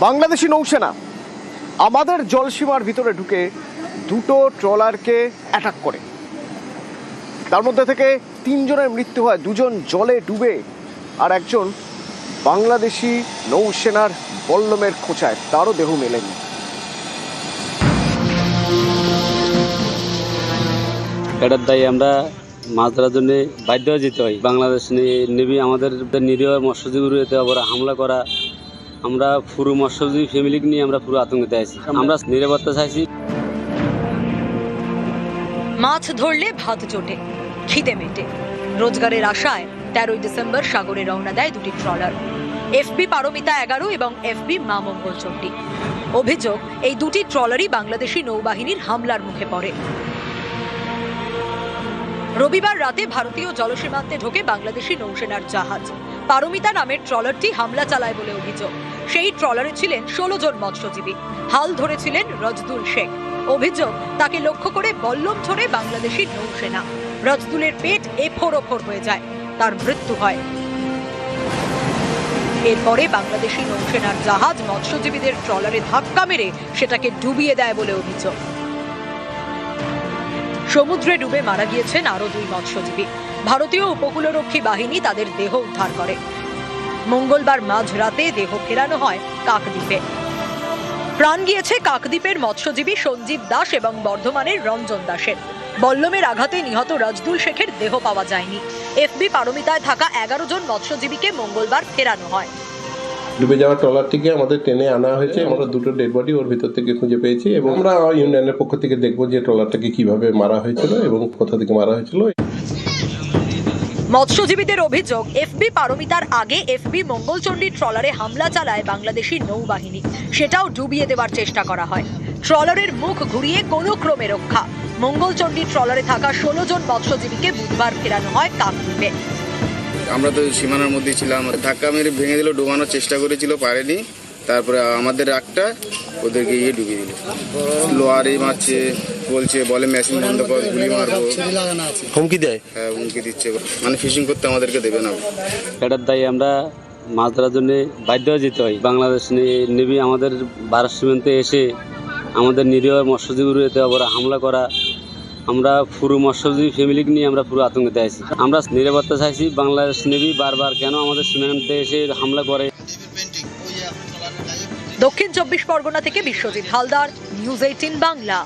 বাংলাদেশি নৌসেনা আমাদের জলসীমার ভিতরে ঢুকে দুটো ট্রলারকে অ্যাটাক করে, তার মধ্যে থেকে 3 জনের মৃত্যু হয়, 2 জন জলে ডুবে আর একজন বাংলাদেশি নৌসেনার বল্লমের খোঁচায় তারও দেহ মেলেনি। এটার দায়ী আমরা মাছ ধরার জন্য বাধ্য হয়ে যেতে হয়। বাংলাদেশ নেভি আমাদের নিরীহ মৎস্যজীবীর উপরে হামলা করা, আমরা পুরো মৎস্যজীবী ফ্যামিলিকে নিয়ে আমরা পুরো আতঙ্কিত আছি। আমরা নিরাপত্তা চাইছি। মাছ ধরলে ভাত জোটে, খিদে মেটে, রোজগারের আশায় 13 ডিসেম্বর সাগরে রওনা দেয় দুটি ট্রলার, এফবি পারমিতা 11 এবং এফবি মা মঙ্গলচণ্ডী। অভিযোগ, এই দুটি ট্রলারই বাংলাদেশি নৌবাহিনীর হামলার মুখে পড়ে। রবিবার রাতে ভারতীয় জলসীমান্তে ঢোকে বাংলাদেশি নৌসেনার জাহাজ। পারমিতা নামের ট্রলারটি হামলা চালায় বলে অভিযোগ। সেই ট্রলারে ছিলেন 16 জন মৎস্যজীবী। হাল ধরেছিলেন রজদুল শেখ। অভিযোগ, তাকে লক্ষ্য করে বল্লম ছোড়ে বাংলাদেশি নৌসেনা। রজদুলের পেট এফোর-ওফোর হয়ে যায়, তার মৃত্যু হয়। এরপরে বাংলাদেশি নৌসেনার জাহাজ মৎস্যজীবীদের ট্রলারে ধাক্কা মেরে সেটাকে ডুবিয়ে দেয় বলে অভিযোগ। সমুদ্রে ডুবে মারা গিয়েছেন আরো 2 মৎস্যজীবী। ভারতীয় উপকূলরক্ষী বাহিনী তাদের দেহ উদ্ধার করে। মঙ্গলবার মাঝরাতে দেহ ফেরানো হয় কাকদ্বীপে। প্রাণ গিয়েছে কাকদ্বীপের মৎস্যজীবী সঞ্জীব দাস এবং বর্ধমানের রঞ্জন দাসের। বল্লমের আঘাতে নিহত রজদুল শেখের দেহ পাওয়া যায়নি। এফবি পারমিতায় থাকা 11 জন মৎস্যজীবীকে মঙ্গলবার ফেরানো হয়। ডুবে যাওয়া ট্রলারটিকে আমাদের টেনে আনা হয়েছে। আমরা 2টো ডেড বডি ওর ভিতর থেকে খুঁজে পেয়েছি এবং আমরা ইউনিয়নের পক্ষ থেকে দেখবো যে ট্রলারটাকে কিভাবে মারা হয়েছিল এবং কোথা থেকে মারা হয়েছিল। মৎস্যজীবীদের অভিযোগ, এফবি পারমিতার আগে এফবি মঙ্গলচণ্ডী ট্রলারে হামলা চালায় বাংলাদেশি নৌবাহিনী। সেটাও ডুবিয়ে দেওয়ার চেষ্টা করা হয়। ট্রলারের মুখ ঘুরিয়ে কোনো ক্রমে রক্ষা। মঙ্গলচণ্ডী ট্রলারে থাকা 16 জন মৎস্যজীবীকে বুধবার ফেরানো হয় কাকদ্বীপে। আমরা তো সীমানার মধ্যেই ছিলাম, ধাক্কা মেরে ভেঙে দিল, ডোবানোর চেষ্টা করেছিল, পারেনি। তারপরে আমাদের একটা ওদেরকে ডুবিয়ে দিল। লোয়ারি মারছে, বলে মেশিন বন্ধ কর, গুলি মারবো, হুমকি দেয়। হ্যাঁ, হুমকি দিচ্ছে, মানে ফিশিং করতে আমাদেরকে দেবে না। এটার দায়ী আমরা মাছ ধরার জন্য বাধ্য হয়ে যেতে হয়। বাংলাদেশ নেভি আমাদের ভারত সীমান্তে এসে আমাদের নিরীহ মৎস্যজীবীর উপরে হামলা করা, আমরা পুরো মৎস্যজীবী ফ্যামিলিকে নিয়ে আমরা পুরো আতঙ্কিত আছি। আমরা নিরাপত্তা চাইছি। বাংলাদেশ নেভি বারবার কেন আমাদের সীমান্তে এসে হামলা করে। দক্ষিণ 24 পরগনা থেকে বিশ্বজিৎ হালদার, নিউজ 18 বাংলা।